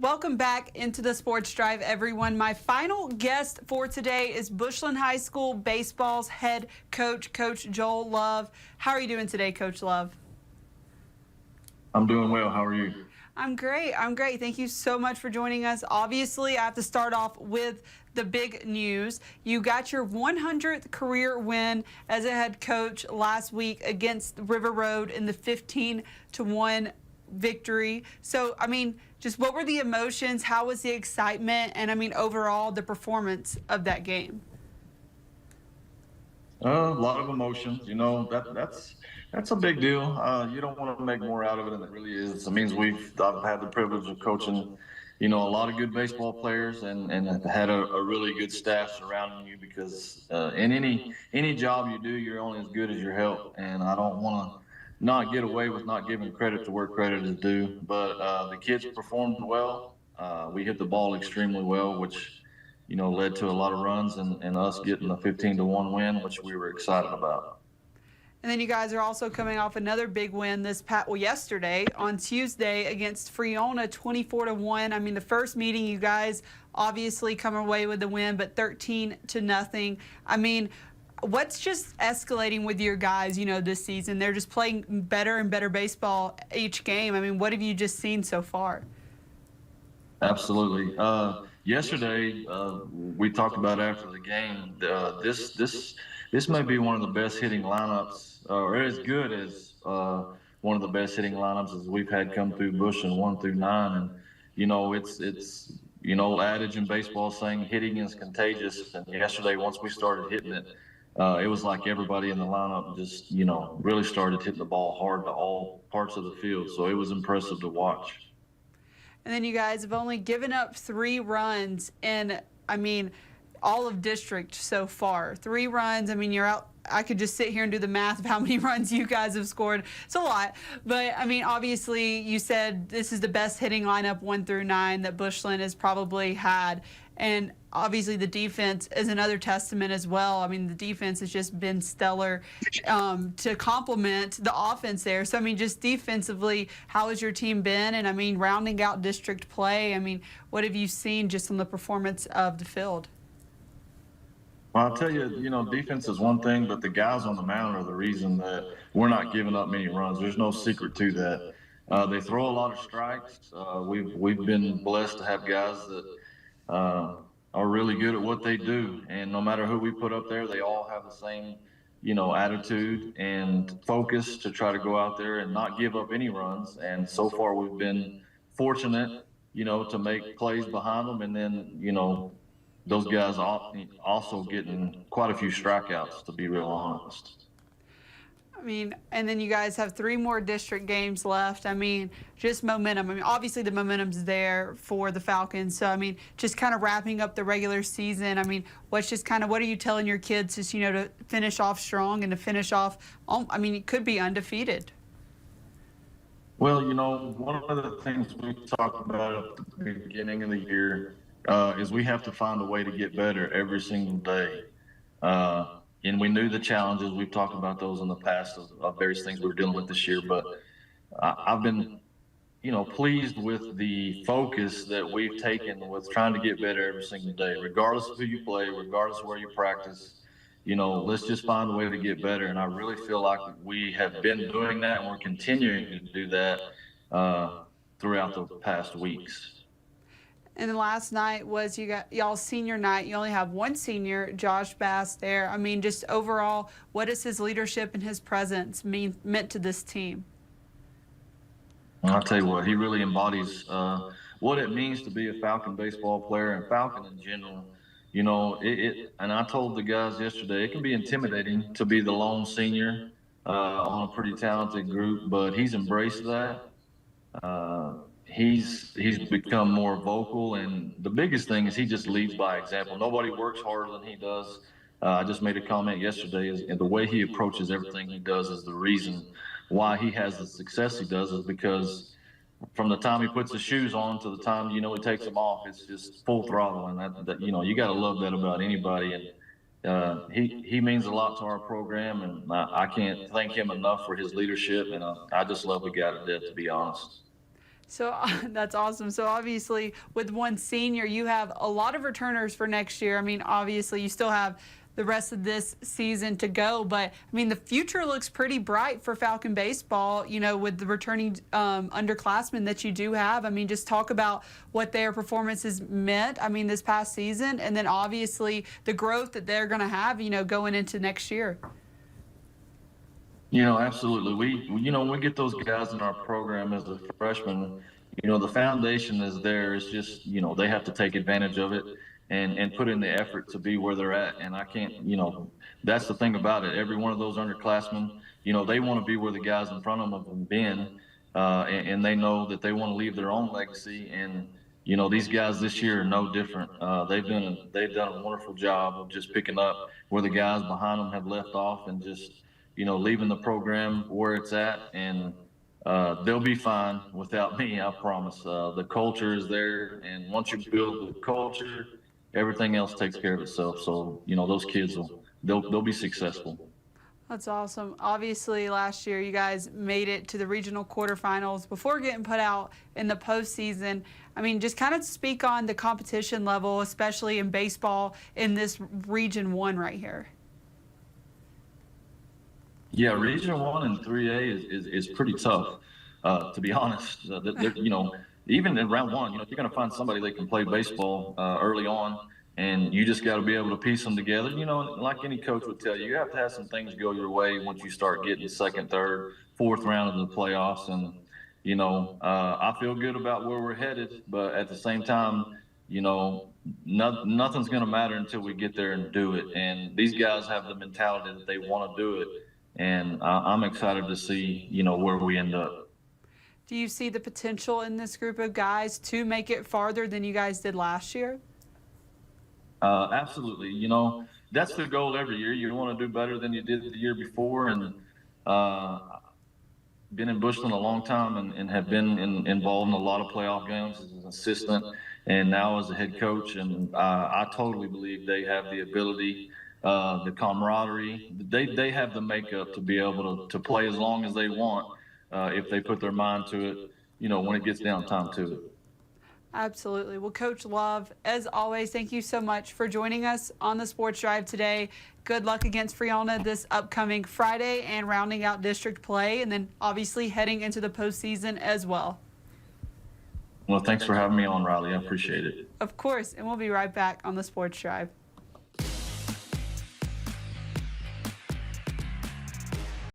Welcome back into the Sports Drive, everyone. My final guest for today is Bushland High School baseball's head coach, Coach Joel Love. How are you doing today, Coach Love? I'm doing well. How are you? I'm great. I'm great. Thank you so much for joining us. Obviously, I have to start off with the big news. You got your 100th career win as a head coach last week against River Road in the 15-1 victory. So, I mean, just what were the emotions? How was the excitement? And, I mean, overall, the performance of that game? A lot of emotions. You know, that's a big deal. You don't want to make more out of it than it really is. It means I've had the privilege of coaching, a lot of good baseball players and had a really good staff surrounding you because in any job you do, you're only as good as your help. And I don't want to not get away with not giving credit to where credit is due. But the kids performed well. We hit the ball extremely well, which led to a lot of runs and us getting a 15-1 win, which we were excited about. And then you guys are also coming off another big win yesterday on Tuesday against Freona, 24-1. I mean, the first meeting you guys obviously come away with the win, but 13-0. I mean, what's just escalating with your guys, this season? They're just playing better and better baseball each game. I mean, what have you just seen so far? Absolutely. Yesterday, we talked about after the game. This may be one of the best hitting lineups, or as good as one of the best hitting lineups as we've had come through Bushland 1 through 9. And it's adage in baseball saying hitting is contagious. And yesterday, once we started hitting it, it was like everybody in the lineup just really started hitting the ball hard to all parts of the field. So it was impressive to watch. And then you guys have only given up 3 runs in, I mean, all of district so far. 3 runs. I mean, you're out. I could just sit here and do the math of how many runs you guys have scored. It's a lot. But, I mean, obviously, you said this is the best hitting lineup 1 through 9 that Bushland has probably had. And obviously the defense is another testament as well. I mean, the defense has just been stellar to complement the offense there. So, I mean, just defensively, how has your team been? And, I mean, rounding out district play, I mean, what have you seen just on the performance of the field? Well, I'll tell you, defense is one thing, but the guys on the mound are the reason that we're not giving up many runs. There's no secret to that. They throw a lot of strikes. We've been blessed to have guys that are really good at what they do, and no matter who we put up there, they all have the same attitude and focus to try to go out there and not give up any runs. And so far we've been fortunate to make plays behind them, and then those guys also getting quite a few strikeouts, to be real honest. I mean, and then you guys have 3 more district games left. I mean, just momentum. I mean, obviously the momentum's there for the Falcons. So, I mean, just kind of wrapping up the regular season. I mean, what are you telling your kids just, to finish off strong and to finish off, I mean, it could be undefeated. Well, one of the things we talked about at the beginning of the year is we have to find a way to get better every single day. And we knew the challenges. We've talked about those in the past of various things we were dealing with this year. But I've been, pleased with the focus that we've taken with trying to get better every single day, regardless of who you play, regardless of where you practice. Let's just find a way to get better. And I really feel like we have been doing that, and we're continuing to do that throughout the past weeks. And then last night was y'all's senior night. You only have 1 senior, Josh Bass, there. I mean, just overall, what does his leadership and his presence meant to this team? I'll tell you what, he really embodies what it means to be a Falcon baseball player and Falcon in general. And I told the guys yesterday, it can be intimidating to be the lone senior on a pretty talented group, but he's embraced that. He's become more vocal, and the biggest thing is he just leads by example. Nobody works harder than he does. I just made a comment yesterday, and the way he approaches everything he does is the reason why he has the success he does, is because from the time he puts his shoes on to the time he takes them off, it's just full throttle, and that you got to love that about anybody. And he means a lot to our program, and I can't thank him enough for his leadership, and I just love the guy to death, to be honest. So that's awesome. So obviously, with one senior, you have a lot of returners for next year. I mean, obviously, you still have the rest of this season to go, but I mean, the future looks pretty bright for Falcon baseball. You know, with the returning underclassmen that you do have. I mean, just talk about what their performances meant. I mean, this past season, and then obviously the growth that they're going to have. You know, going into next year. Absolutely. We get those guys in our program as a freshman. The foundation is there. It's just, they have to take advantage of it and put in the effort to be where they're at. And I can't, that's the thing about it. Every one of those underclassmen, they want to be where the guys in front of them have been, and they know that they want to leave their own legacy. And these guys this year are no different. They've done a wonderful job of just picking up where the guys behind them have left off and just leaving the program where it's at, and they'll be fine without me, I promise. The culture is there, and once you build the culture, everything else takes care of itself. So, those kids they'll be successful. That's awesome. Obviously, last year you guys made it to the regional quarterfinals before getting put out in the postseason. I mean, just kind of speak on the competition level, especially in baseball in this Region 1 right here. Yeah, Region 1 and 3A is pretty tough, to be honest. Even in round one, you're going to find somebody that can play baseball early on, and you just got to be able to piece them together. Like any coach would tell you, you have to have some things go your way once you start getting the second, third, fourth round of the playoffs. And, I feel good about where we're headed, but at the same time, nothing's going to matter until we get there and do it. And these guys have the mentality that they want to do it. And I'm excited to see, where we end up. Do you see the potential in this group of guys to make it farther than you guys did last year? Absolutely. That's the goal every year. You want to do better than you did the year before. And been in Bushland a long time and have been involved in a lot of playoff games as an assistant and now as a head coach. And I totally believe they have the ability, the camaraderie. They have the makeup to be able to play as long as they want if they put their mind to it, when it gets down time to it. Absolutely. Well, Coach Love, as always, thank you so much for joining us on the Sports Drive today. Good luck against Friona this upcoming Friday and rounding out district play, and then obviously heading into the postseason as well. Well, thanks for having me on, Riley. I appreciate it. Of course, and we'll be right back on the Sports Drive.